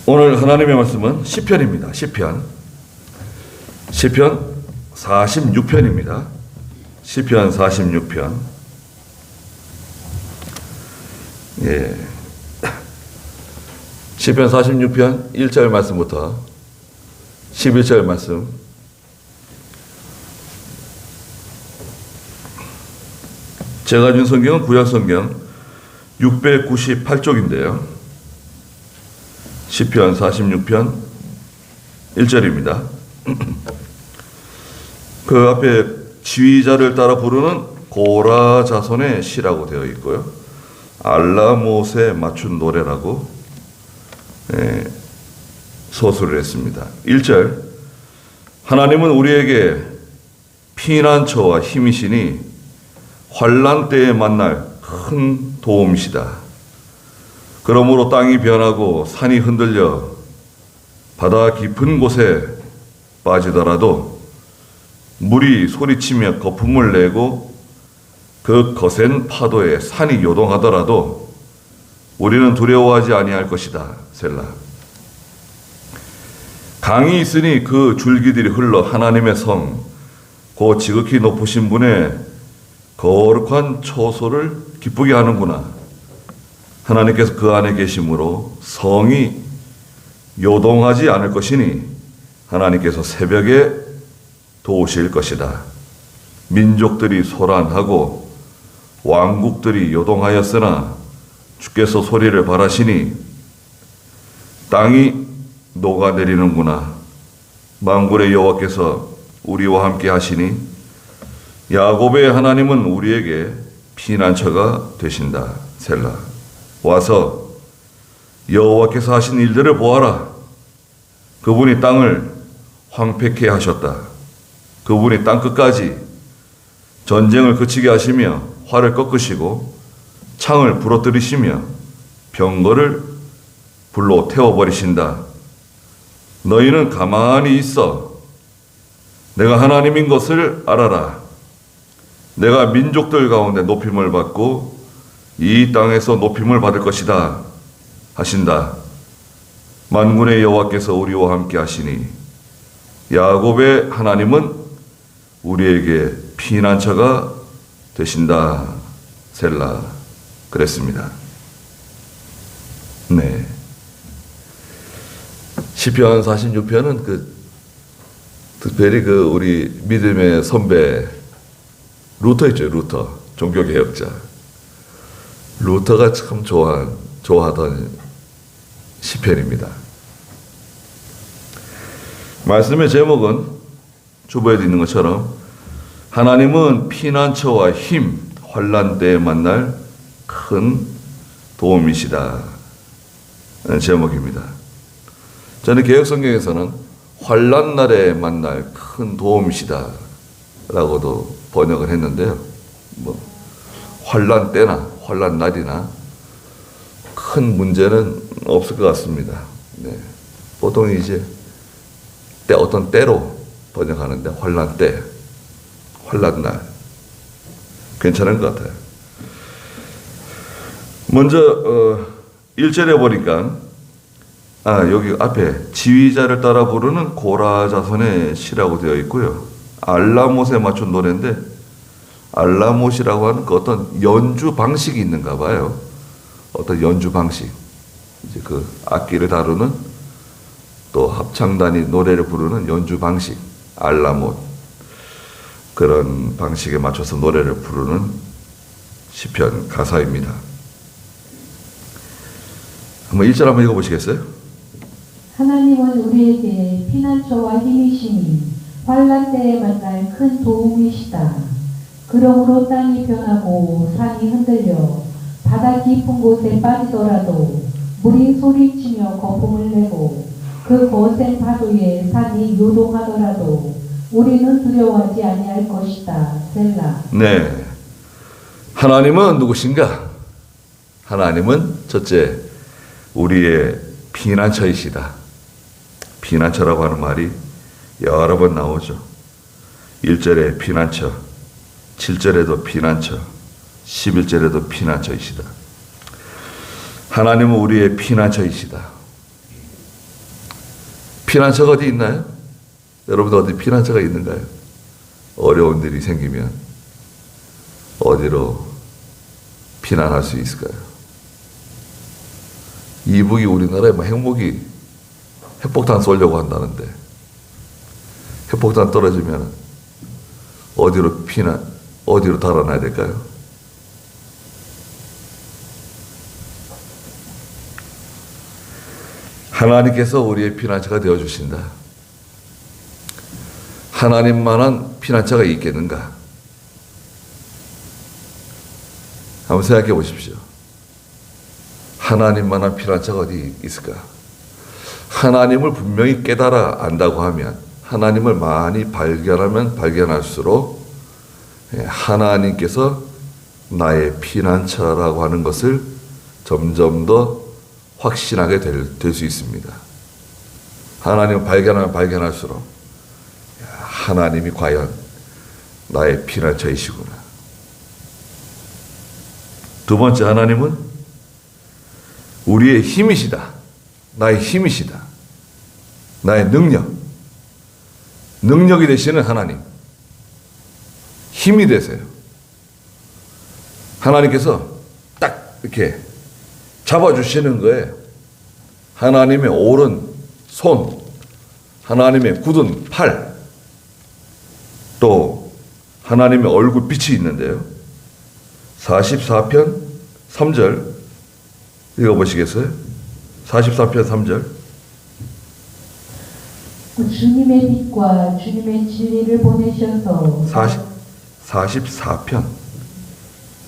오늘 하나님의 말씀은 시편입니다. 시편 46편입니다. 시편 46편. 시편 46편 1절 말씀부터 11절 말씀. 제가 준 성경은 구약 성경 698쪽인데요. 시편 46편 1절입니다. 그 앞에 지휘자를 따라 부르는 고라 자손의 시라고 되어 있고요. 알라못에 맞춘 노래라고 소설을 했습니다. 1절, 하나님은 우리에게 피난처와 힘이시니 환난 때에 만날 큰 도움이시다. 그러므로 땅이 변하고 산이 흔들려 바다 깊은 곳에 빠지더라도 물이 소리치며 거품을 내고 그 거센 파도에 산이 요동하더라도 우리는 두려워하지 아니할 것이다. 셀라. 강이 있으니 그 줄기들이 흘러 하나님의 성, 그 지극히 높으신 분의 거룩한 처소를 기쁘게 하는구나. 하나님께서 그 안에 계심으로 성이 요동하지 않을 것이니 하나님께서 새벽에 도우실 것이다. 민족들이 소란하고 왕국들이 요동하였으나 주께서 소리를 발하시니 땅이 녹아내리는구나. 만군의 여호와께서 우리와 함께 하시니 야곱의 하나님은 우리에게 피난처가 되신다. 셀라. 와서 여호와께서 하신 일들을 보아라. 그분이 땅을 황폐케 하셨다. 그분이 땅 끝까지 전쟁을 그치게 하시며 활을 꺾으시고 창을 부러뜨리시며 병거를 불로 태워버리신다. 너희는 가만히 있어. 내가 하나님인 것을 알아라. 내가 민족들 가운데 높임을 받고 이 땅에서 높임을 받을 것이다 하신다. 만군의 여호와께서 우리와 함께 하시니 야곱의 하나님은 우리에게 피난처가 되신다. 셀라. 그랬습니다. 네. 시편 46편은 특별히 우리 믿음의 선배 루터 있죠. 루터. 종교개혁자. 루터가 참 좋아하던 시편입니다. 말씀의 제목은 주보에도 있는 것처럼 하나님은 피난처와 힘, 환난 때에 만날 큰 도움이시다. 제목입니다. 저는 개혁성경에서는 환난 날에 만날 큰 도움이시다 라고도 번역을 했는데요. 환난 때나 환난 날이나 큰 문제는 없을 것 같습니다. 네. 보통 이제 어떤 때로 번역하는데 환난 때, 환난 날 괜찮은 것 같아요. 먼저 1절에 보니까 여기 앞에 지휘자를 따라 부르는 고라 자손의 시라고 되어 있고요. 알라못에 맞춘 노래인데 알라못이라고 하는 어떤 연주 방식이 있는가 봐요. 어떤 연주 방식. 이제 그 악기를 다루는 또 합창단이 노래를 부르는 연주 방식. 알라못. 그런 방식에 맞춰서 노래를 부르는 시편 가사입니다. 한번 1절 한번 읽어보시겠어요? 하나님은 우리에게 피난처와 힘이시니 환난 때에 만날 큰 도움이시다. 그러므로 땅이 변하고 산이 흔들려 바다 깊은 곳에 빠지더라도 물이 소리치며 거품을 내고 그 거센 파도에 산이 요동하더라도 우리는 두려워하지 아니할 것이다. 셀라. 네. 하나님은 누구신가? 하나님은 첫째, 우리의 피난처이시다. 피난처라고 하는 말이 여러 번 나오죠. 1절에 피난처, 7절에도 피난처, 11절에도 피난처이시다. 하나님은 우리의 피난처이시다. 피난처가 어디 있나요? 여러분들 어디 피난처가 있는가요? 어려운 일이 생기면 어디로 피난할 수 있을까요? 이북이 우리나라에 뭐 핵무기, 핵폭탄 쏘려고 한다는데 핵폭탄 떨어지면 어디로 달아나야 될까요? 하나님께서 우리의 피난처가 되어주신다. 하나님만한 피난처가 있겠는가? 한번 생각해 보십시오. 하나님만한 피난처가 어디 있을까? 하나님을 분명히 깨달아 안다고 하면, 하나님을 많이 발견하면 발견할수록 하나님께서 나의 피난처라고 하는 것을 점점 더 확신하게 될 수 있습니다. 하나님을 발견하면 발견할수록 하나님이 과연 나의 피난처이시구나. 두 번째, 하나님은 우리의 힘이시다. 나의 힘이시다. 나의 능력이 되시는 하나님. 힘이 되세요. 하나님께서 딱 이렇게 잡아주시는 거예요. 하나님의 오른 손, 하나님의 굳은 팔, 또 하나님의 얼굴 빛이 있는데요. 44편 3절 읽어보시겠어요? 44편 3절. 주님의 빛과 주님의 진리를 보내셔서 44편.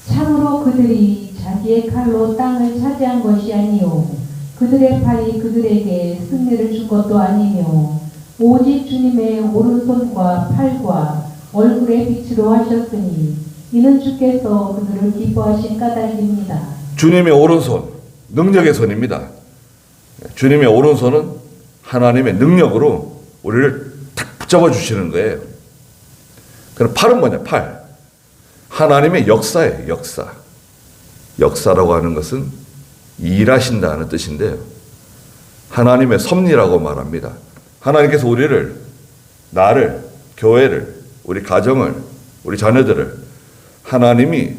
참으로 그들이 자기의 칼로 땅을 차지한 것이 아니요 그들의 팔이 그들에게 승리를 준 것도 아니며 오직 주님의 오른손과 팔과 얼굴의 빛으로 하셨으니 이는 주께서 그들을 기뻐하신 까닭입니다. 주님의 오른손, 능력의 손입니다. 주님의 오른손은 하나님의 능력으로 우리를 탁 붙잡아 주시는 거예요. 그럼 팔은 뭐냐? 팔. 하나님의 역사예요. 역사. 역사라고 하는 것은 일하신다는 뜻인데요. 하나님의 섭리라고 말합니다. 하나님께서 우리를, 나를, 교회를, 우리 가정을, 우리 자녀들을 하나님의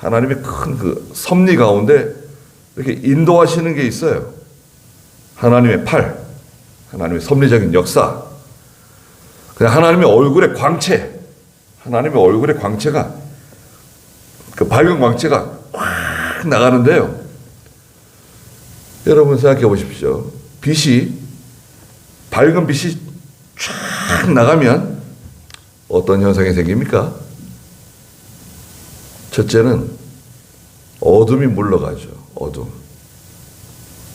큰 그 섭리 가운데 이렇게 인도하시는 게 있어요. 하나님의 팔, 하나님의 섭리적인 역사, 그냥 하나님의 얼굴의 광채, 하나님의 얼굴의 광채가, 그 밝은 광채가 확 나가는데요. 여러분 생각해 보십시오. 밝은 빛이 쫙 나가면 어떤 현상이 생깁니까? 첫째는 어둠이 물러가죠. 어둠.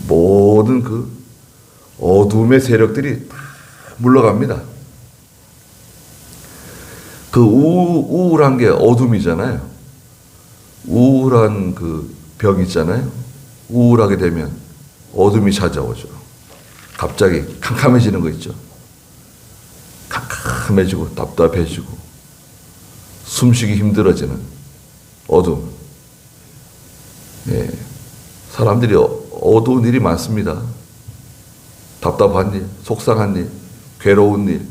모든 그 어둠의 세력들이 다 물러갑니다. 그 우울한 게 어둠이잖아요. 우울한 그 병 있잖아요. 우울하게 되면 어둠이 찾아오죠. 갑자기 캄캄해지는 거 있죠. 캄캄해지고 답답해지고 숨쉬기 힘들어지는 어둠. 예. 사람들이 어두운 일이 많습니다. 답답한 일, 속상한 일, 괴로운 일,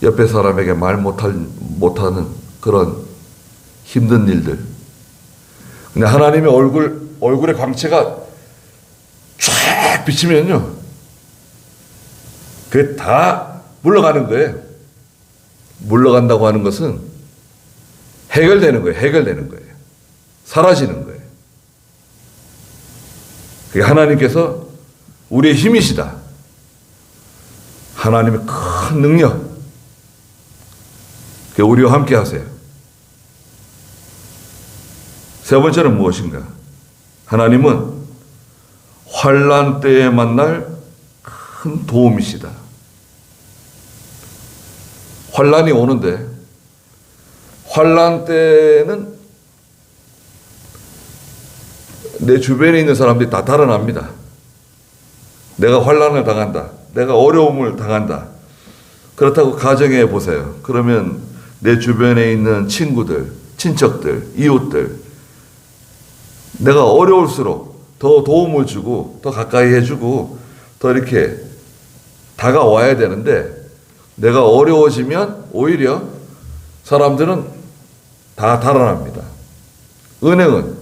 옆에 사람에게 말 못하는 그런 힘든 일들. 근데 하나님의 얼굴의 광채가 쫙 비치면요, 그게 다 물러가는 거예요. 물러간다고 하는 것은 해결되는 거예요. 사라지는 거예요. 그게 하나님께서 우리의 힘이시다. 하나님의 큰 능력. 그게 우리와 함께 하세요. 세 번째는 무엇인가? 하나님은 환난 때에 만날 큰 도움이시다. 환난이 오는데, 환난 때는 내 주변에 있는 사람들이 다 달아납니다. 내가 환난을 당한다. 내가 어려움을 당한다. 그렇다고 가정해 보세요. 그러면 내 주변에 있는 친구들, 친척들, 이웃들, 내가 어려울수록 더 도움을 주고, 더 가까이 해주고, 더 이렇게 다가와야 되는데 내가 어려워지면 오히려 사람들은 다 달아납니다. 은행은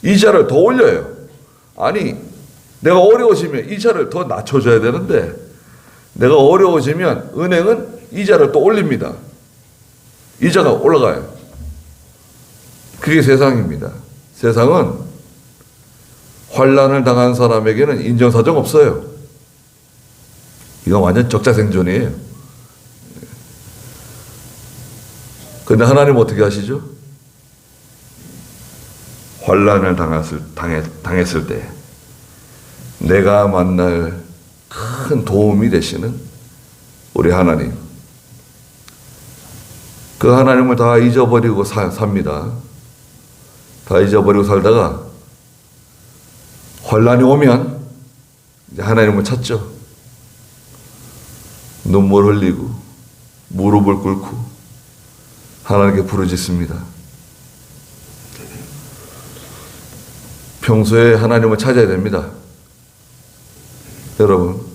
이자를 더 올려요. 아니, 내가 어려워지면 이자를 더 낮춰줘야 되는데 내가 어려워지면 은행은 이자를 또 올립니다. 이자가 올라가요. 그게 세상입니다. 세상은 환난을 당한 사람에게는 인정사정 없어요. 이건 완전 적자생존이에요. 근데 하나님 어떻게 하시죠? 환난을 당했을 때 내가 만날 큰 도움이 되시는 우리 하나님, 그 하나님을 다 잊어버리고 삽니다. 다 잊어버리고 살다가 환난이 오면 이제 하나님을 찾죠. 눈물 흘리고 무릎을 꿇고 하나님께 부르짖습니다. 평소에 하나님을 찾아야 됩니다. 여러분,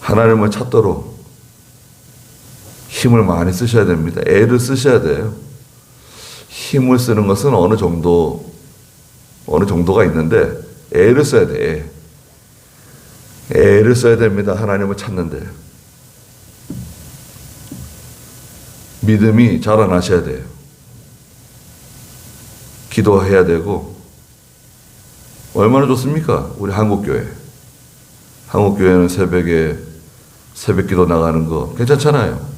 하나님을 찾도록 힘을 많이 쓰셔야 됩니다. 애를 쓰셔야 돼요. 힘을 쓰는 것은 어느 정도가 있는데 애를 써야 돼. 애를 써야 됩니다. 하나님을 찾는데. 믿음이 자라나셔야 돼요. 기도해야 되고. 얼마나 좋습니까? 우리 한국교회. 한국교회는 새벽에 새벽 기도 나가는 거 괜찮잖아요.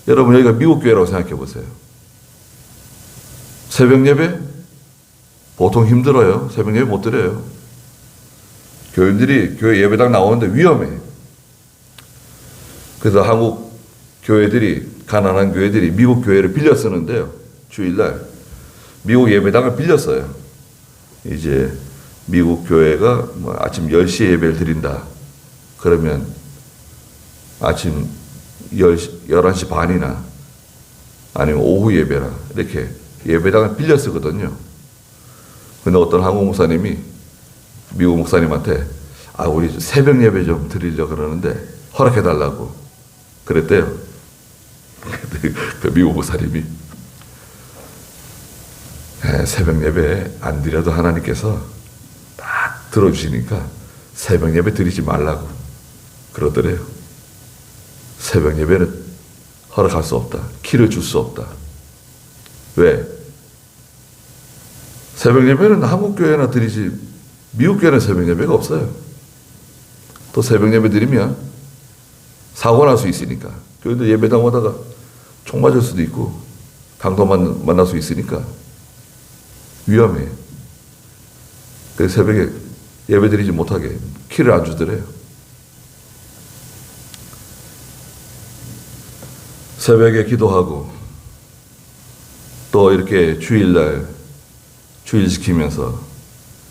여러분, 여기가 미국 교회라고 생각해 보세요. 새벽 예배? 보통 힘들어요. 새벽 예배 못 드려요. 교인들이 교회 예배당 나오는데 위험해. 그래서 한국 교회들이, 가난한 교회들이 미국 교회를 빌려 쓰는데요. 주일날 미국 예배당을 빌렸어요. 이제 미국 교회가 뭐 아침 10시에 예배를 드린다. 그러면 아침 11시 반이나 아니면 오후 예배나 이렇게 예배당을 빌려 쓰거든요. 근데 어떤 한국 목사님이 미국 목사님한테 우리 새벽 예배 좀 드리려고 그러는데 허락해 달라고 그랬대요. 그 미국 목사님이 새벽 예배 안 드려도 하나님께서 다 들어주시니까 새벽 예배 드리지 말라고 그러더래요. 새벽 예배는 허락할 수 없다. 키를 줄 수 없다. 왜? 새벽 예배는 한국 교회나 드리지 미국 교회는 새벽 예배가 없어요. 또 새벽 예배 드리면 사고 날 수 있으니까. 교회도 예배당 오다가 총 맞을 수도 있고 강도 만날 수 있으니까 위험해요. 그래서 새벽에 예배 드리지 못하게 키를 안 주더래요. 새벽에 기도하고 또 이렇게 주일 지키면서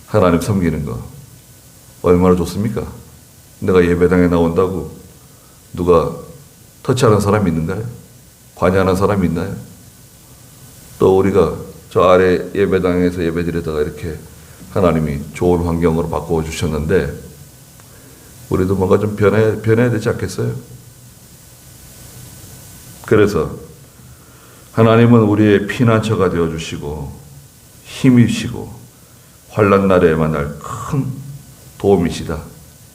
하나님 섬기는 거 얼마나 좋습니까? 내가 예배당에 나온다고 누가 터치하는 사람이 있는가요? 관여하는 사람이 있나요? 또 우리가 저 아래 예배당에서 예배드리다가 이렇게 하나님이 좋은 환경으로 바꾸어 주셨는데 우리도 뭔가 좀 변해야 되지 않겠어요? 그래서 하나님은 우리의 피난처가 되어주시고 힘이시고 환난 날에 만날 큰 도움이시다.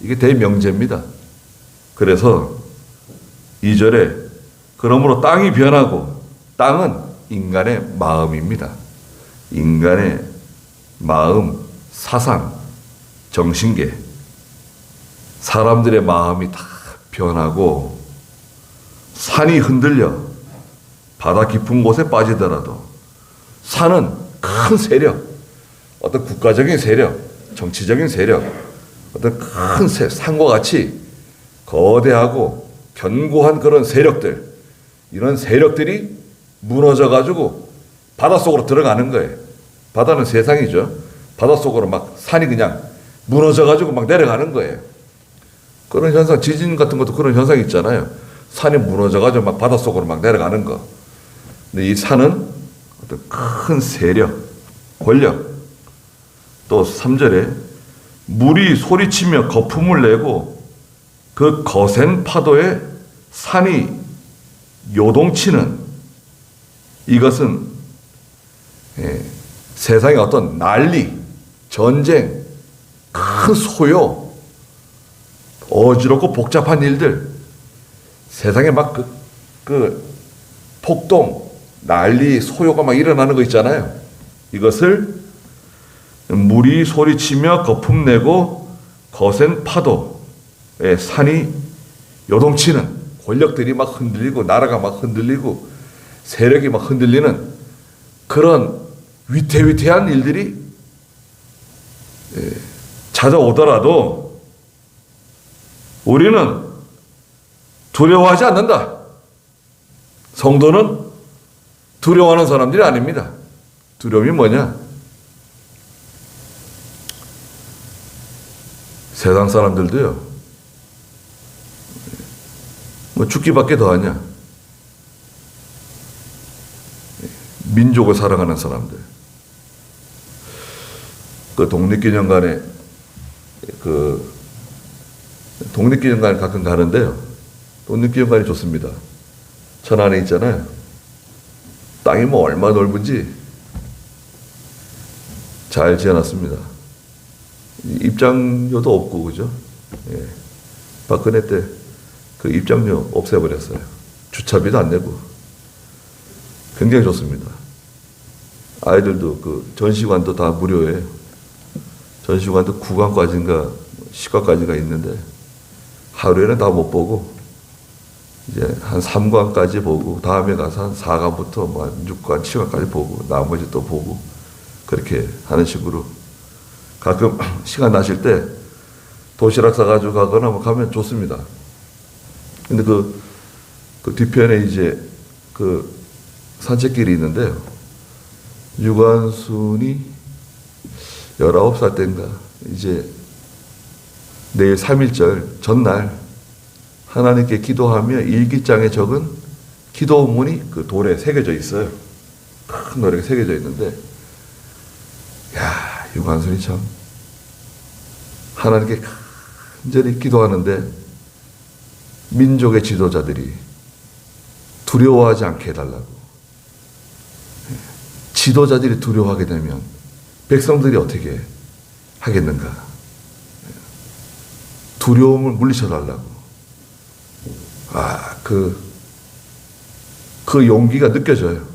이게 대명제입니다. 그래서 2절에 그러므로 땅이 변하고 땅은 인간의 마음입니다. 인간의 마음, 사상, 정신계, 사람들의 마음이 다 변하고 산이 흔들려 바다 깊은 곳에 빠지더라도 산은 큰 세력, 어떤 국가적인 세력, 정치적인 세력, 어떤 큰 산과 같이 거대하고 견고한 그런 세력들, 이런 세력들이 무너져가지고 바닷속으로 들어가는 거예요. 바다는 세상이죠. 바닷속으로 막 산이 그냥 무너져가지고 막 내려가는 거예요. 그런 현상, 지진 같은 것도 그런 현상이 있잖아요. 산이 무너져가지고 막 바닷속으로 막 내려가는 거. 근데 이 산은 어떤 큰 세력, 권력, 또 3절에 물이 소리치며 거품을 내고 그 거센 파도에 산이 요동치는 이것은 세상의 어떤 난리, 전쟁, 큰 소요, 어지럽고 복잡한 일들, 세상에 막 그 폭동, 난리, 소요가 막 일어나는 거 있잖아요. 이것을 물이 소리치며 거품 내고 거센 파도에 산이 요동치는, 권력들이 막 흔들리고 나라가 막 흔들리고 세력이 막 흔들리는 그런 위태위태한 일들이 찾아오더라도 우리는 두려워하지 않는다. 성도는 두려워하는 사람들이 아닙니다. 두려움이 뭐냐? 세상 사람들도요, 뭐 죽기밖에 더하냐? 민족을 사랑하는 사람들. 그 독립기념관에 독립기념관 가끔 가는데요. 독립기념관이 좋습니다. 천안에 있잖아요. 땅이 뭐 얼마 넓은지 잘 지어놨습니다. 입장료도 없고, 그죠? 예. 박근혜 때 그 입장료 없애버렸어요. 주차비도 안 내고. 굉장히 좋습니다. 아이들도 그 전시관도 다 무료예요. 전시관도 9관까지인가 10관까지가 있는데 하루에는 다 못 보고 이제 한 3관까지 보고 다음에 가서 한 4관부터 뭐 6관, 7관까지 보고 나머지 또 보고 그렇게 하는 식으로 가끔 시간 나실 때 도시락 싸가지고 가거나 뭐 가면 좋습니다. 근데 그 뒤편에 이제 그 산책길이 있는데요. 유관순이 19살 때인가 이제 내일 3.1절 전날 하나님께 기도하며 일기장에 적은 기도문이 그 돌에 새겨져 있어요. 큰 돌에 새겨져 있는데, 야, 유관순이 참 하나님께 간절히 기도하는데 민족의 지도자들이 두려워하지 않게 해달라고. 지도자들이 두려워하게 되면 백성들이 어떻게 하겠는가? 두려움을 물리쳐달라고. 그 용기가 느껴져요.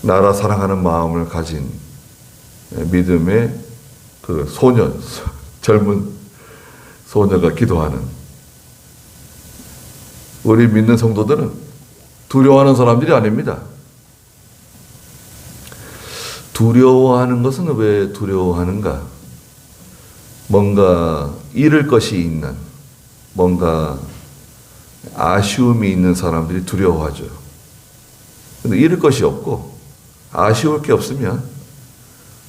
나라 사랑하는 마음을 가진 믿음의 그 젊은 소녀가 기도하는, 우리 믿는 성도들은 두려워하는 사람들이 아닙니다. 두려워하는 것은 왜 두려워하는가? 뭔가 잃을 것이 있는, 뭔가 아쉬움이 있는 사람들이 두려워하죠. 근데 잃을 것이 없고 아쉬울 게 없으면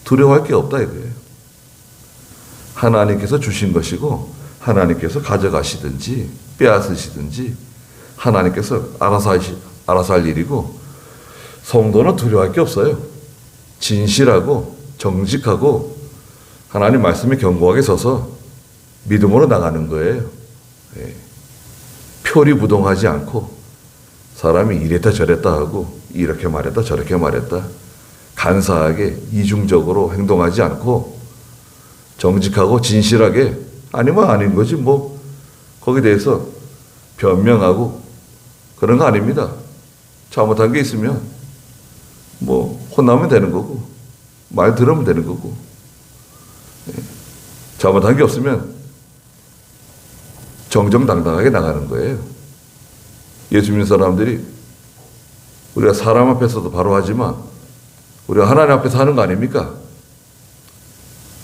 두려워할 게 없다 이거예요. 하나님께서 주신 것이고 하나님께서 가져가시든지 빼앗으시든지 하나님께서 알아서 할 일이고, 성도는 두려워할 게 없어요. 진실하고 정직하고 하나님 말씀에 견고하게 서서 믿음으로 나가는 거예요. 표리부동하지 않고 사람이 이랬다 저랬다 하고 이렇게 말했다 저렇게 말했다 간사하게 이중적으로 행동하지 않고 정직하고 진실하게 아니면 아닌 거지 뭐 거기에 대해서 변명하고 그런 거 아닙니다. 잘못한 게 있으면 뭐 혼나면 되는 거고 말 들으면 되는 거고, 잘못한 게 없으면 정정당당하게 나가는 거예요. 예수 믿는 사람들이 우리가 사람 앞에서도 바로 하지만 우리가 하나님 앞에서 하는 거 아닙니까?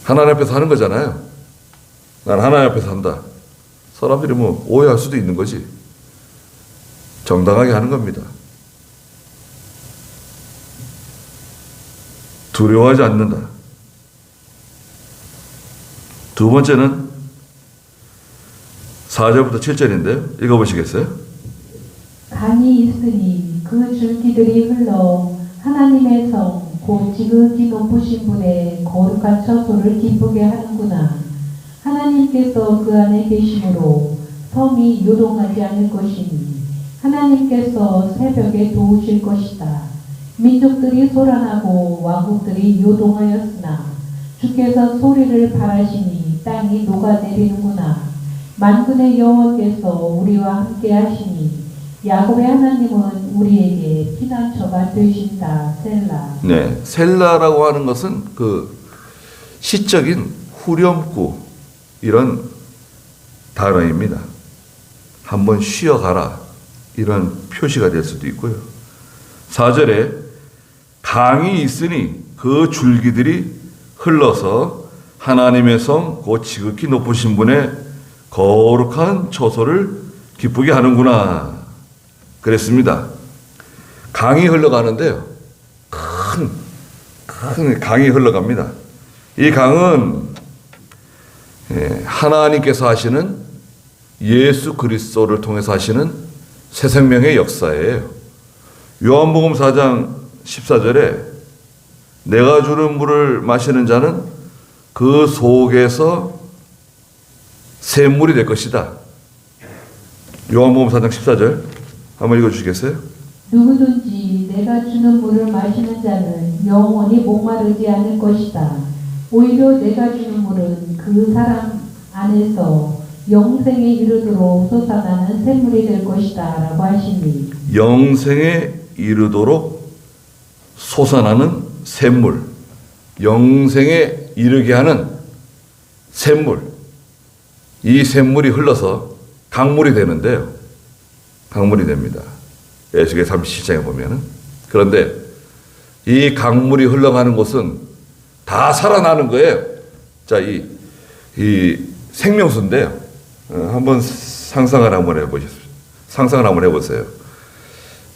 하나님 앞에서 하는 거잖아요. 난 하나님 앞에서 한다. 사람들이 뭐 오해할 수도 있는 거지. 정당하게 하는 겁니다. 두려워하지 않는다. 두 번째는 4절부터 7절인데요. 읽어보시겠어요? 강이 있으니 그 줄기들이 흘러 하나님의 성 곧 지극히 높으신 분의 거룩한 처소를 기쁘게 하는구나. 하나님께서 그 안에 계심으로 성이 요동하지 않을 것이니 하나님께서 새벽에 도우실 것이다. 민족들이 소란하고 왕국들이 요동하였으나 주께서 소리를 바라시니 땅이 녹아내리는구나. 만군의 여호와께서 우리와 함께 하시니 야곱의 하나님은 우리에게 피난처가 되신다. 셀라. 네, 셀라라고 하는 것은 그 시적인 후렴구 이런 단어입니다. 한번 쉬어가라 이런 표시가 될 수도 있고요. 4절에 강이 있으니 그 줄기들이 흘러서 하나님의 성 곧 지극히 높으신 분의 거룩한 처소를 기쁘게 하는구나 그랬습니다. 강이 흘러가는데요. 큰 강이 흘러갑니다. 이 강은 하나님께서 하시는 예수 그리스도를 통해서 하시는 새 생명의 역사예요. 요한복음 4장 14절에 내가 주는 물을 마시는 자는 그 속에서 샘물이 될 것이다. 요한복음 4장 14절 한번 읽어주시겠어요? 누구든지 내가 주는 물을 마시는 자는 영원히 목마르지 않을 것이다. 오히려 내가 주는 물은 그 사람 안에서 영생에 이르도록 솟아나는 샘물이 될 것이다 라고 하시니 영생에 이르도록 솟아나는 샘물, 영생에 이르게 하는 샘물, 이 샘물이 흘러서 강물이 되는데요. 강물이 됩니다. 에스겔 37장에 보면은. 그런데 이 강물이 흘러가는 곳은 다 살아나는 거예요. 자, 이 생명수인데요. 한번 상상을 한번 해보십시오. 상상을 한번 해보세요.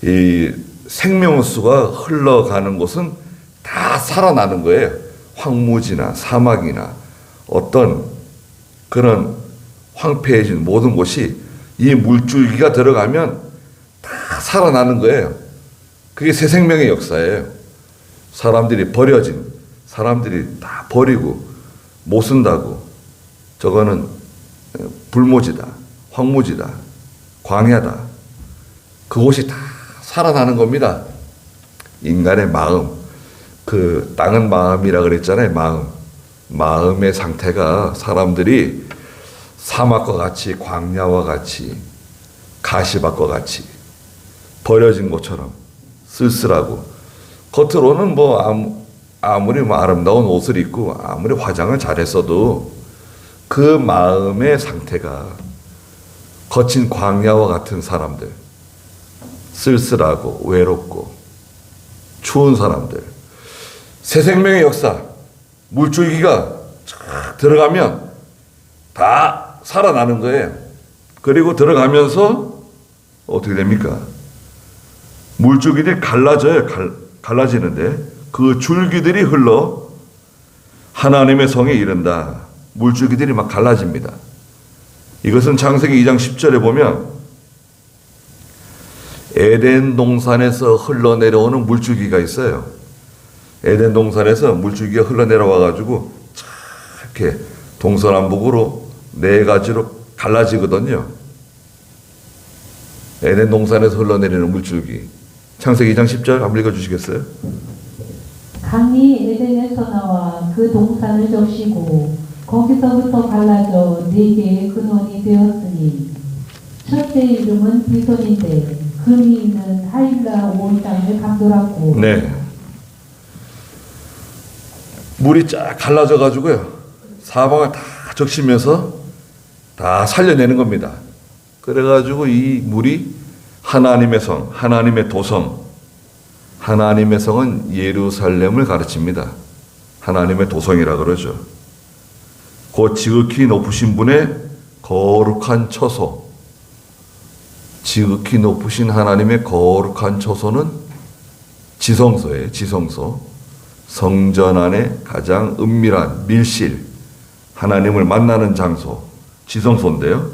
이 생명수가 흘러가는 곳은 다 살아나는 거예요. 황무지나 사막이나 어떤 그런 황폐해진 모든 곳이 이 물줄기가 들어가면 다 살아나는 거예요. 그게 새 생명의 역사예요. 사람들이 버려진, 사람들이 다 버리고 못 쓴다고 저거는 불모지다, 황무지다, 광야다. 그곳이 다 살아나는 겁니다. 인간의 마음, 그 땅은 마음이라 그랬잖아요. 마음의 상태가 사람들이 사막과 같이 광야와 같이 가시밭과 같이 버려진 것처럼 쓸쓸하고 겉으로는 뭐 아무리 아름다운 옷을 입고 아무리 화장을 잘했어도 그 마음의 상태가 거친 광야와 같은 사람들, 쓸쓸하고 외롭고 추운 사람들, 새 생명의 역사, 물줄기가 쫙 들어가면 다 살아나는 거예요. 그리고 들어가면서 어떻게 됩니까? 물줄기들이 갈라져요. 갈라지는데 그 줄기들이 흘러 하나님의 성에 이른다. 물줄기들이 막 갈라집니다. 이것은 창세기 2장 10절에 보면 에덴 동산에서 흘러내려오는 물줄기가 있어요. 에덴 동산에서 물줄기가 흘러내려와 가지고 이렇게 동서남북으로 네 가지로 갈라지거든요. 에덴 동산에서 흘러내리는 물줄기. 창세기 2장 10절 한번 읽어주시겠어요? 강이 에덴에서 나와 그 동산을 적시고 거기서부터 갈라져 네 개의 근원이 되었으니 첫째 이름은 비손인데 금이 있는 하일라 온 땅을 감돌았고 네. 물이 쫙 갈라져 가지고요. 사방을 다 적시면서 다 살려내는 겁니다. 그래가지고 이 물이 하나님의 성, 하나님의 도성, 하나님의 성은 예루살렘을 가르칩니다. 하나님의 도성이라 그러죠. 곧 지극히 높으신 분의 거룩한 처소, 지극히 높으신 하나님의 거룩한 처소는 지성소예요. 지성소. 성전 안에 가장 은밀한 밀실, 하나님을 만나는 장소, 지성소인데요.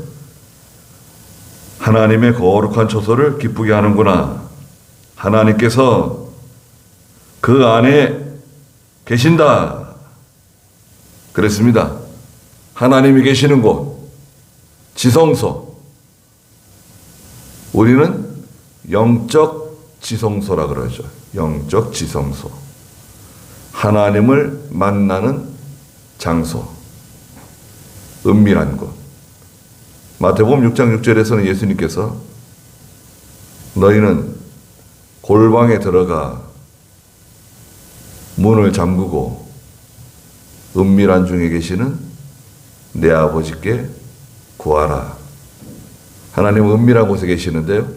하나님의 거룩한 처소를 기쁘게 하는구나. 하나님께서 그 안에 계신다. 그랬습니다. 하나님이 계시는 곳, 지성소. 우리는 영적 지성소라 그러죠. 영적 지성소. 하나님을 만나는 장소. 은밀한 곳. 마태복음 6장 6절에서는 예수님께서 너희는 골방에 들어가 문을 잠그고 은밀한 중에 계시는 내 아버지께 구하라. 하나님은 은밀한 곳에 계시는데요.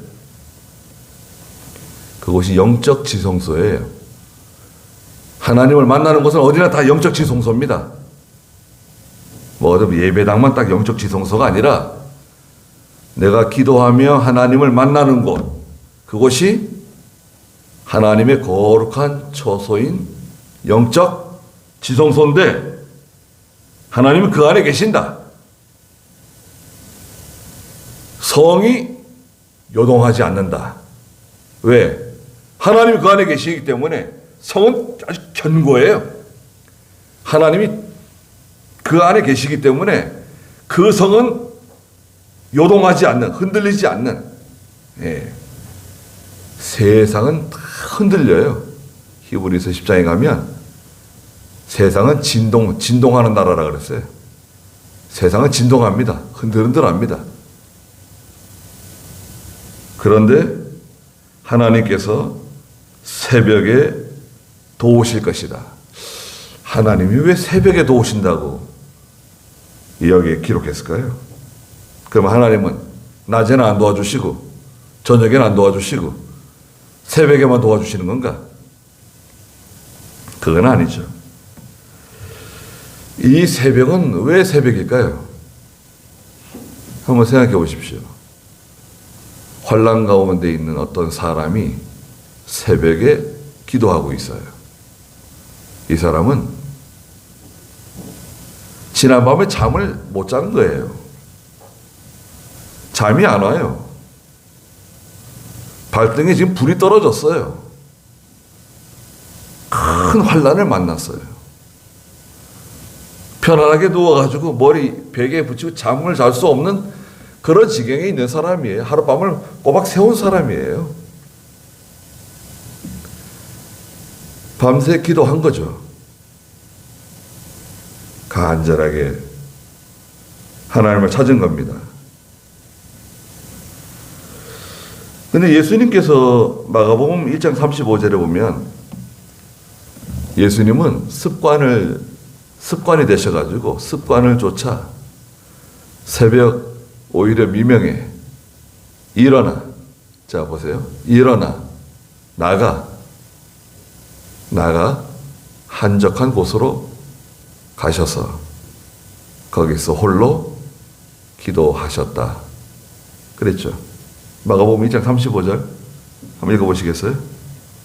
그곳이 영적 지성소예요. 하나님을 만나는 곳은 어디나 다 영적 지성소입니다. 뭐 어디 예배당만 딱 영적 지성소가 아니라 내가 기도하며 하나님을 만나는 곳, 그곳이 하나님의 거룩한 처소인 영적 지성소인데 하나님은 그 안에 계신다. 성이 요동하지 않는다. 왜? 하나님이 그 안에 계시기 때문에 성은 아주 견고해요. 하나님이 그 안에 계시기 때문에 그 성은 요동하지 않는, 흔들리지 않는. 예. 세상은 다 흔들려요. 히브리서 10장에 가면 세상은 진동하는 나라라 그랬어요. 세상은 진동합니다. 흔들흔들합니다. 그런데 하나님께서 새벽에 도우실 것이다. 하나님이 왜 새벽에 도우신다고 여기에 기록했을까요? 그럼 하나님은 낮에는 안 도와주시고 저녁에는 안 도와주시고 새벽에만 도와주시는 건가? 그건 아니죠. 이 새벽은 왜 새벽일까요? 한번 생각해 보십시오. 환난 가운데 있는 어떤 사람이 새벽에 기도하고 있어요. 이 사람은 지난밤에 잠을 못 자는 거예요. 잠이 안 와요. 발등에 지금 불이 떨어졌어요. 큰 환난을 만났어요. 편안하게 누워가지고 머리 베개에 붙이고 잠을 잘 수 없는 그런 지경에 있는 사람이에요. 하룻밤을 꼬박 세운 사람이에요. 밤새 기도한 거죠. 간절하게 하나님을 찾은 겁니다. 근데 예수님께서 마가복음 1장 35절에 보면 예수님은 습관이 되셔가지고 습관을 쫓아 새벽 오히려 미명에 일어나, 자 보세요. 일어나 나가 한적한 곳으로 가셔서 거기서 홀로 기도하셨다. 그랬죠. 마가복음 2장 35절 한번 읽어보시겠어요?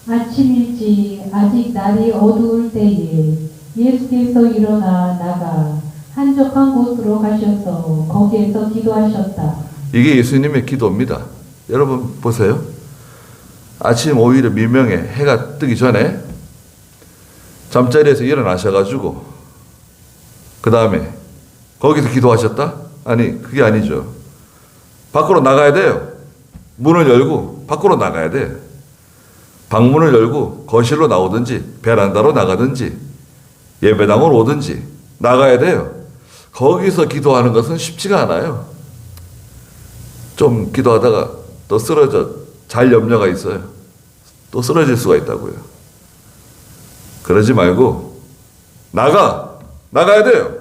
아침 일찍 아직 날이 어두울 때에 예수께서 일어나 나가 한적한 곳으로 가셔서 거기에서 기도하셨다. 이게 예수님의 기도입니다. 여러분 보세요. 아침 오히려 미명에 해가 뜨기 전에 잠자리에서 일어나셔가지고 그 다음에 거기서 기도하셨다? 아니 그게 아니죠. 밖으로 나가야 돼요. 문을 열고 밖으로 나가야 돼. 방문을 열고 거실로 나오든지 베란다로 나가든지 예배당으로 오든지 나가야 돼요. 거기서 기도하는 것은 쉽지가 않아요. 좀 기도하다가 또 잘 염려가 있어요. 또 쓰러질 수가 있다고요. 그러지 말고 나가야 돼요.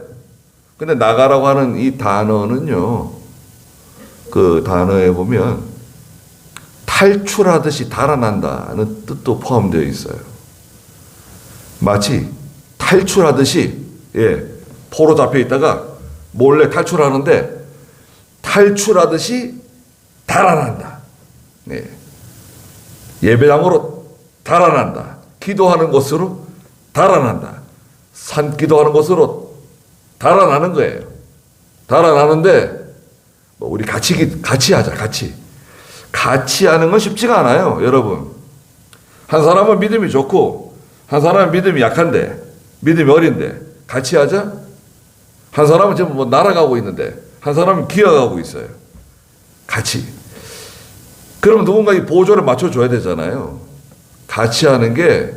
근데 나가라고 하는 이 단어는요, 그 단어에 보면 탈출하듯이 달아난다는 뜻도 포함되어 있어요. 마치 탈출하듯이, 포로 잡혀 있다가 몰래 탈출하는데 탈출하듯이 달아난다. 네. 예배당으로 달아난다. 기도하는 곳으로 달아난다. 산 기도하는 곳으로 달아나는 거예요. 달아나는데 우리 같이 하자. 같이 하는 건 쉽지가 않아요, 여러분. 한 사람은 믿음이 좋고 한 사람은 믿음이 약한데, 믿음이 어린데 같이 하자? 한 사람은 지금 뭐 날아가고 있는데 한 사람은 기어가고 있어요. 같이. 그러면 누군가 이 보조를 맞춰줘야 되잖아요. 같이 하는 게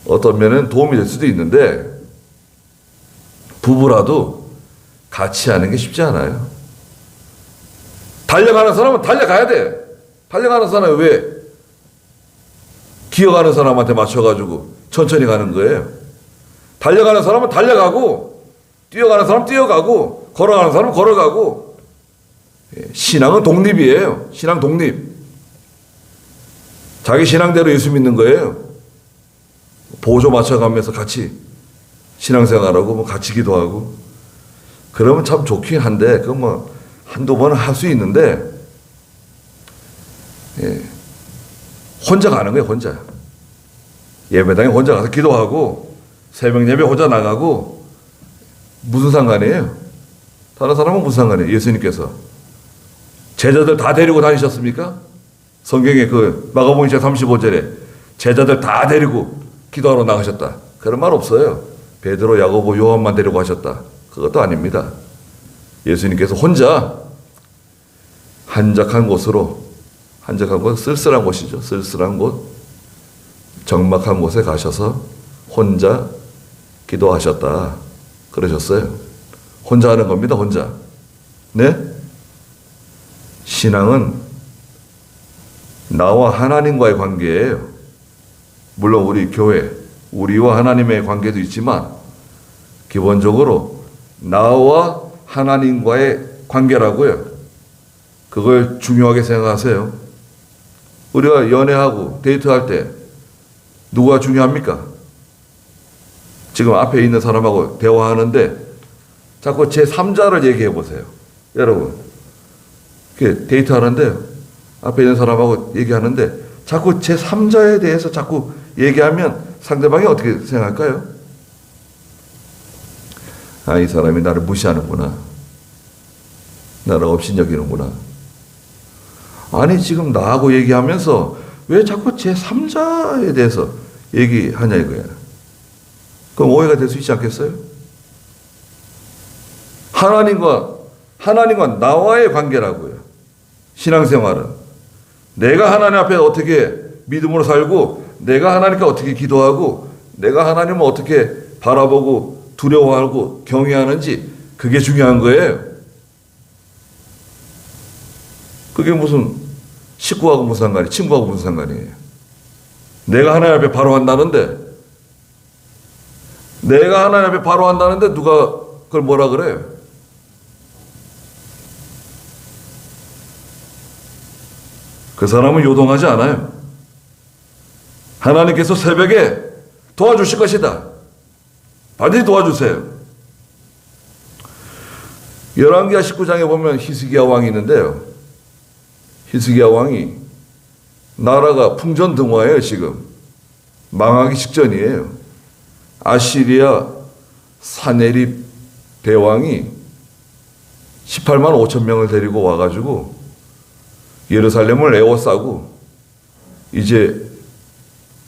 어떤 면은 도움이 될 수도 있는데 부부라도 같이 하는 게 쉽지 않아요. 달려가는 사람은 달려가야 돼. 달려가는 사람은 왜 기어가는 사람한테 맞춰가지고 천천히 가는 거예요. 달려가는 사람은 달려가고 뛰어가는 사람은 뛰어가고 걸어가는 사람은 걸어가고. 신앙은 독립이에요. 신앙 독립. 자기 신앙대로 예수 믿는 거예요. 보조 맞춰가면서 같이 신앙생활하고 뭐 같이 기도하고 그러면 참 좋긴 한데 그 뭐 한두 번은 할 수 있는데 혼자 가는 거예요. 혼자. 예배당에 혼자 가서 기도하고 새벽 예배 혼자 나가고 무슨 상관이에요? 다른 사람은 무슨 상관이에요? 예수님께서 제자들 다 데리고 다니셨습니까? 성경에 그 마가복음 35절에 제자들 다 데리고 기도하러 나가셨다. 그런 말 없어요. 베드로, 야고보, 요한만 데리고 하셨다. 그것도 아닙니다. 예수님께서 혼자 한적한 곳으로, 한적한 곳, 쓸쓸한 곳이죠. 쓸쓸한 곳, 적막한 곳에 가셔서 혼자 기도하셨다. 그러셨어요. 혼자 하는 겁니다. 혼자. 네? 신앙은 나와 하나님과의 관계예요. 물론 우리 교회, 우리와 하나님의 관계도 있지만 기본적으로 나와 하나님과의 관계라고요. 그걸 중요하게 생각하세요. 우리가 연애하고 데이트할 때 누가 중요합니까? 지금 앞에 있는 사람하고 대화하는데 자꾸 제3자를 얘기해 보세요. 여러분, 데이트하는데 앞에 있는 사람하고 얘기하는데 자꾸 제3자에 대해서 자꾸 얘기하면 상대방이 어떻게 생각할까요? 아, 이 사람이 나를 무시하는구나. 나를 업신여기는구나. 아니, 지금 나하고 얘기하면서 왜 자꾸 제3자에 대해서 얘기하냐 이거야. 그럼 오해가 될 수 있지 않겠어요? 하나님과 나와의 관계라고요. 신앙생활은. 내가 하나님 앞에 어떻게 믿음으로 살고, 내가 하나님께 어떻게 기도하고, 내가 하나님을 어떻게 바라보고, 두려워하고, 경외하는지, 그게 중요한 거예요. 그게 무슨 식구하고 무슨 상관이, 친구하고 무슨 상관이에요. 내가 하나님 앞에 바로 한다는데, 내가 하나님 앞에 바로 한다는데 누가 그걸 뭐라 그래요? 그 사람은 요동하지 않아요. 하나님께서 새벽에 도와주실 것이다. 반드시 도와주세요. 열왕기하 19장에 보면 히스기야 왕이 있는데요. 히스기야 왕이 나라가 풍전등화예요. 지금 망하기 직전이에요. 아시리아 사네립 대왕이 18만 5천 명을 데리고 와가지고 예루살렘을 에워싸고 이제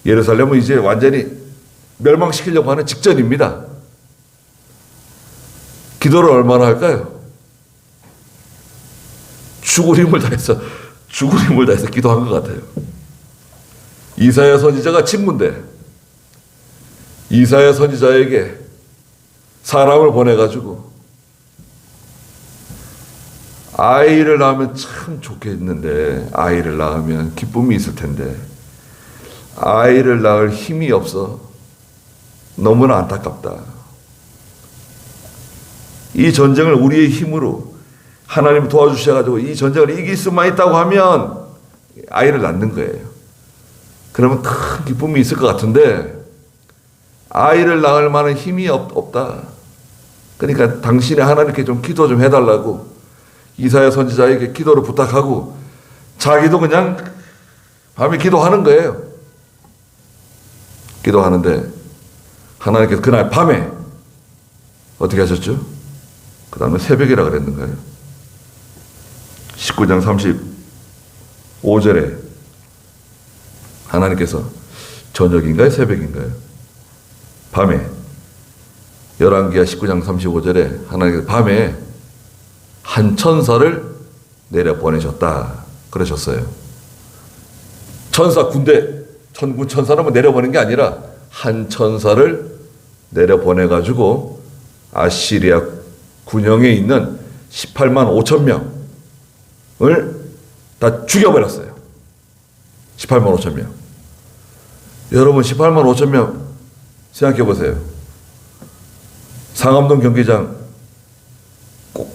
예루살렘을 이제 완전히 멸망시키려고 하는 직전입니다. 기도를 얼마나 할까요? 죽을 힘을 다해서 기도한 것 같아요. 이사야 선지자가 친구인데 이사야 선지자에게 사람을 보내가지고 아이를 낳으면 참 좋겠는데 아이를 낳으면 기쁨이 있을 텐데 아이를 낳을 힘이 없어 너무나 안타깝다. 이 전쟁을 우리의 힘으로 하나님 도와주셔가지고 이 전쟁을 이길 수만 있다고 하면 아이를 낳는 거예요. 그러면 큰 기쁨이 있을 것 같은데 아이를 낳을 만한 힘이 없다. 그러니까 당신이 하나님께 좀 기도 좀 해달라고 이사야 선지자에게 기도를 부탁하고 자기도 그냥 밤에 기도하는 거예요. 기도하는데 하나님께서 그날 밤에 어떻게 하셨죠? 그 다음에 새벽이라 그랬는가요? 19장 35절에 하나님께서 저녁인가요? 새벽인가요? 밤에 열왕기하 19장 35절에 하나님께서 밤에 한 천사를 내려보내셨다 그러셨어요. 천사 군대 천군 천사를 뭐 내려보낸 게 아니라 한 천사를 내려보내가지고 아시리아 군영에 있는 18만 5천 명을 다 죽여버렸어요. 18만 5천 명. 여러분 18만 5천 명 생각해 보세요. 상암동 경기장 꼭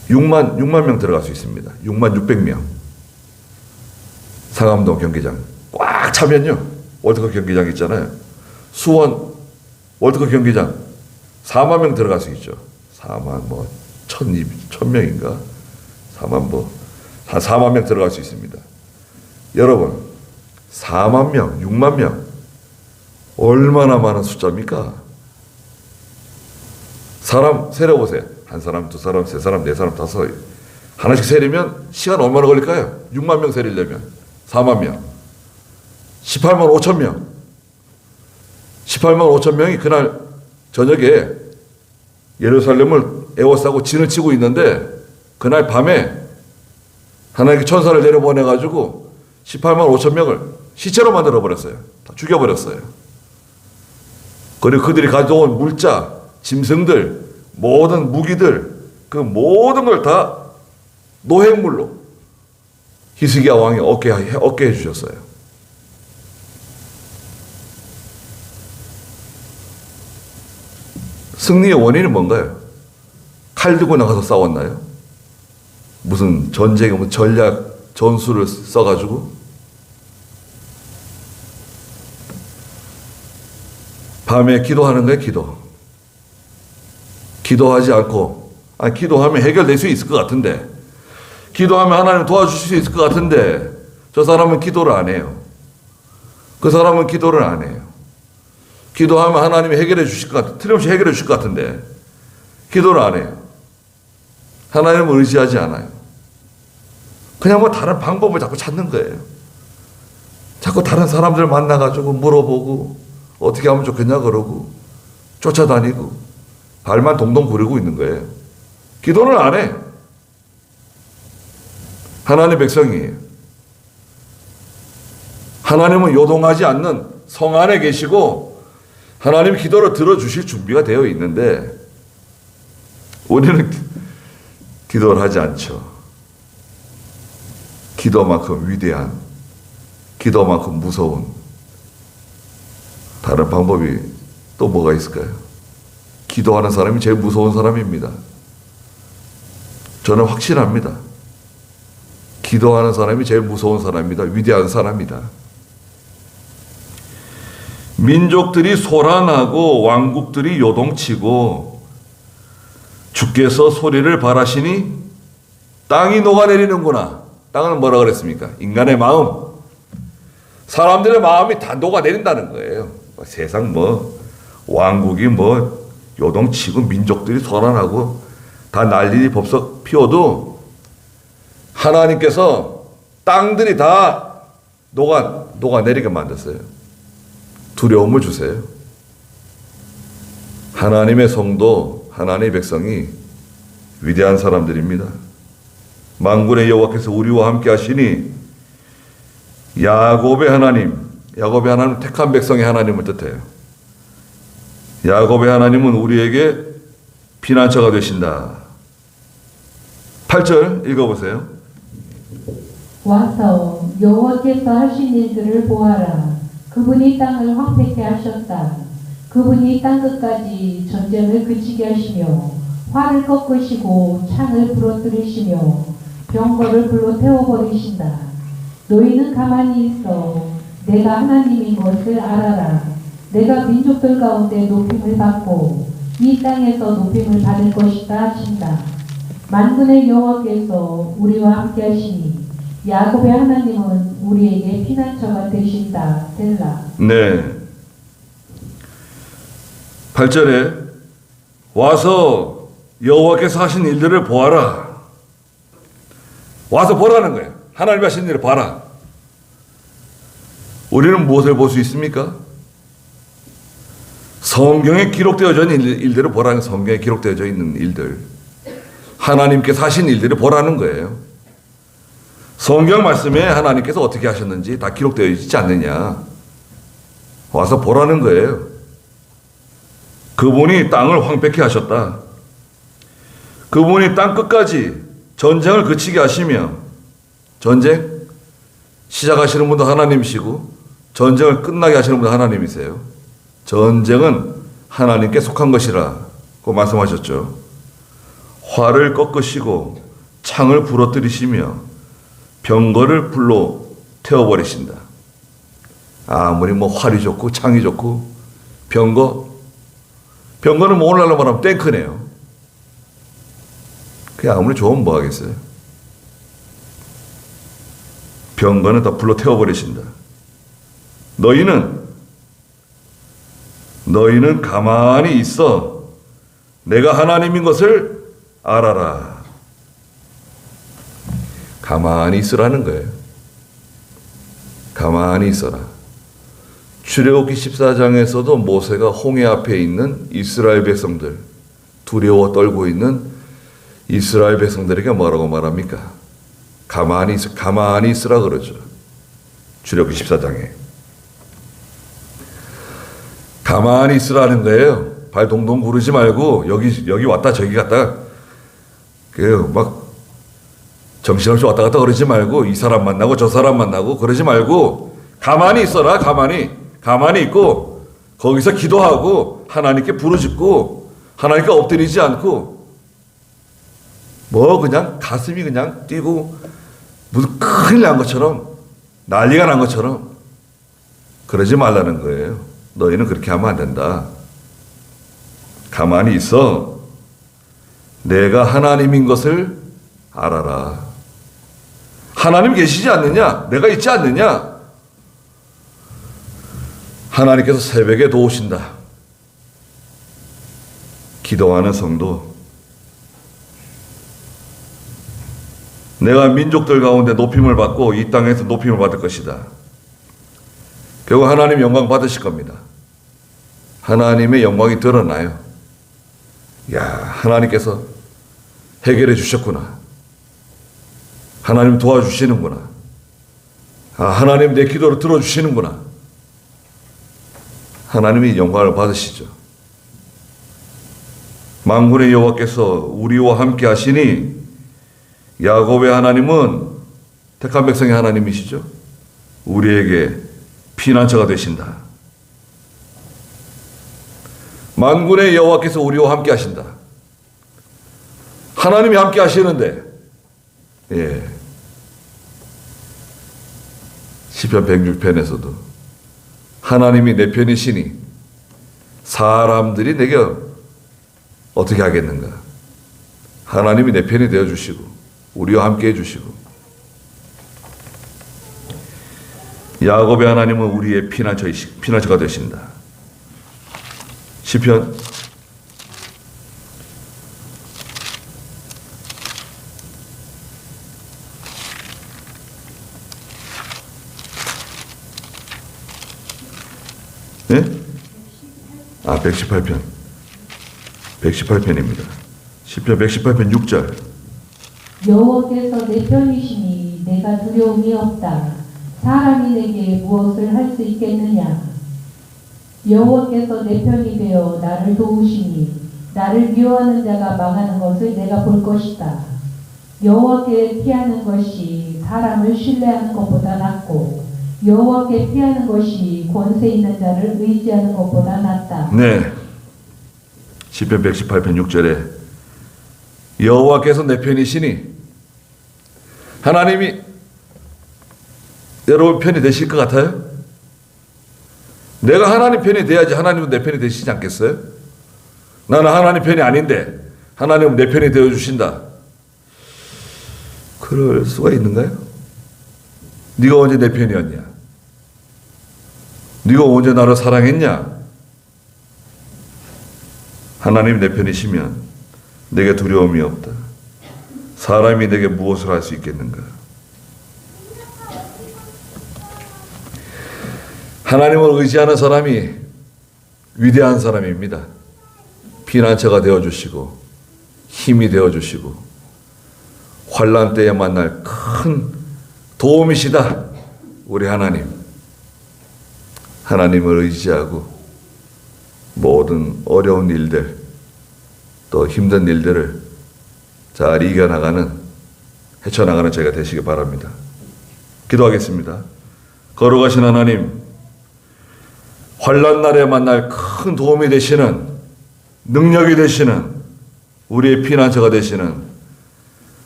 6만 명 들어갈 수 있습니다. 6만 600명. 상암동 경기장 꽉 차면요. 월드컵 경기장 있잖아요. 수원 월드컵 경기장 4만 명 들어갈 수 있죠. 4만 뭐 1,000명인가? 4만 한 4만 명 들어갈 수 있습니다. 여러분 4만 명, 6만 명 얼마나 많은 숫자입니까? 사람 세려보세요. 한 사람, 두 사람, 세 사람, 네 사람, 다섯 하나씩 세리면 시간 얼마나 걸릴까요? 6만 명 세리려면 4만 명 18만 5천 명 18만 5천 명이 그날 저녁에 예루살렘을 에워싸고 진을 치고 있는데 그날 밤에 하나님께 천사를 내려보내가지고 18만 5천 명을 시체로 만들어버렸어요. 다 죽여버렸어요. 그리고 그들이 가져온 물자, 짐승들, 모든 무기들, 그 모든 걸 다 노획물로 히스기야 왕이 얻게 해주셨어요. 승리의 원인은 뭔가요? 칼 들고 나가서 싸웠나요? 무슨 전쟁에 무슨 전략, 전술을 써가지고? 밤에 기도하는 거예요, 기도. 기도하지 않고, 기도하면 해결될 수 있을 것 같은데, 기도하면 하나님 도와주실 수 있을 것 같은데, 저 사람은 기도를 안 해요. 그 사람은 기도를 안 해요. 기도하면 하나님이 해결해 주실 것 같은데, 틀림없이 해결해 주실 것 같은데, 기도를 안 해요. 하나님을 의지하지 않아요. 그냥 뭐 다른 방법을 자꾸 찾는 거예요. 자꾸 다른 사람들 만나가지고 물어보고, 어떻게 하면 좋겠냐 그러고, 쫓아다니고, 발만 동동 구르고 있는 거예요. 기도를 안 해. 하나님의 백성이에요. 하나님은 요동하지 않는 성 안에 계시고, 하나님 기도를 들어주실 준비가 되어 있는데, 우리는 기도를 하지 않죠. 기도만큼 위대한, 기도만큼 무서운 다른 방법이 또 뭐가 있을까요? 기도하는 사람이 제일 무서운 사람입니다. 저는 확신합니다. 기도하는 사람이 제일 무서운 사람입니다. 위대한 사람이다. 민족들이 소란하고 왕국들이 요동치고 주께서 소리를 발하시니 땅이 녹아내리는구나. 땅은 뭐라 그랬습니까? 인간의 마음. 사람들의 마음이 다 녹아내린다는 거예요. 세상 왕국이 요동치고 민족들이 소란하고 다 난리니 법석 피워도 하나님께서 땅들이 다 녹아내리게 만드세요. 두려움을 주세요. 하나님의 성도, 하나님의 백성이 위대한 사람들입니다. 만군의 여호와께서 우리와 함께 하시니 야곱의 하나님 택한 백성의 하나님을 뜻해요. 야곱의 하나님은 우리에게 피난처가 되신다. 8절 읽어보세요. 와서 여호와께서 하신 일들을 보아라. 그분이 땅을 황폐케 하셨다. 그분이 땅끝까지 전쟁을 그치게 하시며 활을 꺾으시고 창을 부러뜨리시며 병거를 불로 태워버리신다. 너희는 가만히 있어 내가 하나님인 것을 알아라. 내가 민족들 가운데 높임을 받고 이 땅에서 높임을 받을 것이다 하신다. 만군의 여호와께서 우리와 함께 하시니 야곱의 하나님은 우리에게 피난처가 되신다. 셀라. 네. 8절에 와서 여호와께서 하신 일들을 보아라. 와서 보라는 거예요. 하나님이 하신 일을 봐라. 우리는 무엇을 볼 수 있습니까? 성경에 기록되어져 있는 일들을 보라는, 성경에 기록되어져 있는 일들, 하나님께서 하신 일들을 보라는 거예요. 성경 말씀에 하나님께서 어떻게 하셨는지 다 기록되어 있지 않느냐, 와서 보라는 거예요. 그분이 땅을 황폐케 하셨다. 그분이 땅 끝까지 전쟁을 그치게 하시며, 전쟁 시작하시는 분도 하나님이시고 전쟁을 끝나게 하시는 분도 하나님이세요. 전쟁은 하나님께 속한 것이라고 말씀하셨죠. 활을 꺾으시고 창을 부러뜨리시며 병거를 불로 태워버리신다. 아무리 뭐 활이 좋고 창이 좋고 병거는 뭐 오늘날로 말하면 탱크네요. 그게 아무리 좋으면 뭐 하겠어요. 병거는 다 불로 태워버리신다. 너희는 가만히 있어 내가 하나님인 것을 알아라. 가만히 있으라는 거예요. 가만히 있어라. 출애굽기 14장에서도 모세가 홍해 앞에 있는 이스라엘 백성들, 두려워 떨고 있는 이스라엘 백성들에게 뭐라고 말합니까? 가만히 있으라 그러죠. 출애굽기 14장에. 가만히 있으라는 거예요. 발 동동 구르지 말고 여기 왔다 저기 갔다 막 정신없이 왔다 갔다 그러지 말고, 이 사람 만나고 저 사람 만나고 그러지 말고 가만히 있어라. 가만히 있고 거기서 기도하고 하나님께 부르짖고 하나님께 엎드리지 않고 뭐 그냥 가슴이 그냥 뛰고 무슨 큰일 난 것처럼, 난리가 난 것처럼 그러지 말라는 거예요. 너희는 그렇게 하면 안 된다. 가만히 있어. 내가 하나님인 것을 알아라. 하나님 계시지 않느냐? 내가 있지 않느냐? 하나님께서 새벽에 도우신다. 기도하는 성도, 내가 민족들 가운데 높임을 받고 이 땅에서 높임을 받을 것이다. 결국 하나님 영광 받으실 겁니다. 하나님의 영광이 드러나요. 야, 하나님께서 해결해 주셨구나. 하나님 도와주시는구나. 아, 하나님 내 기도를 들어주시는구나. 하나님이 영광을 받으시죠. 만군의 여호와께서 우리와 함께 하시니, 야곱의 하나님은 택한 백성의 하나님이시죠. 우리에게 피난처가 되신다. 만군의 여호와께서 우리와 함께 하신다. 하나님이 함께 하시는데, 시편 106편에서도 하나님이 내 편이시니 사람들이 내게 어떻게 하겠는가. 하나님이 내 편이 되어주시고 우리와 함께 해주시고, 야곱의 하나님은 우리의 피난처가 되신다. 시편 118편. 118편입니다. 시편 118편 6절. 여호와께서 내 편이시니 내가 두려움이 없다. 사람이 내게 무엇을 할 수 있겠느냐. 여호와께서 내 편이 되어 나를 도우시니 나를 미워하는 자가 망하는 것을 내가 볼 것이다. 여호와께 피하는 것이 사람을 신뢰하는 것보다 낫고 여호와께 피하는 것이 권세 있는 자를 의지하는 것보다 낫다. 네. 시편 118편 6절에 여호와께서 내 편이시니, 하나님이 여러분 편이 되실 것 같아요? 내가 하나님 편이 돼야지 하나님은 내 편이 되시지 않겠어요? 나는 하나님 편이 아닌데 하나님은 내 편이 되어주신다. 그럴 수가 있는가요? 네가 언제 내 편이었냐? 네가 언제 나를 사랑했냐? 하나님이 내 편이시면 내게 두려움이 없다. 사람이 내게 무엇을 할 수 있겠는가? 하나님을 의지하는 사람이 위대한 사람입니다. 피난처가 되어주시고 힘이 되어주시고 환난 때에 만날 큰 도움이시다. 우리 하나님. 하나님을 의지하고 모든 어려운 일들 또 힘든 일들을 잘 이겨나가는 헤쳐나가는 저희가 되시기 바랍니다. 기도하겠습니다. 거룩하신 하나님, 환난 날에 만날 큰 도움이 되시는 능력이 되시는 우리의 피난처가 되시는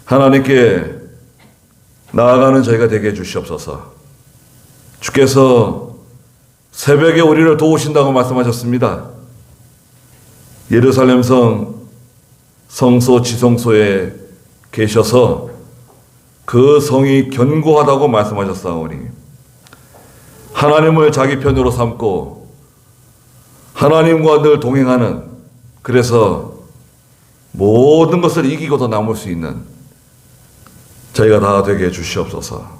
하나님께 나아가는 저희가 되게 해주시옵소서. 주께서 새벽에 우리를 도우신다고 말씀하셨습니다. 예루살렘 성소 지성소에 계셔서 그 성이 견고하다고 말씀하셨사오니 하나님을 자기 편으로 삼고 하나님과 늘 동행하는, 그래서 모든 것을 이기고 더 남을 수 있는 저희가 다 되게 해주시옵소서.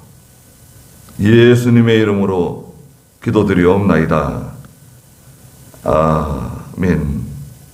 예수님의 이름으로 기도드리옵나이다. 아멘.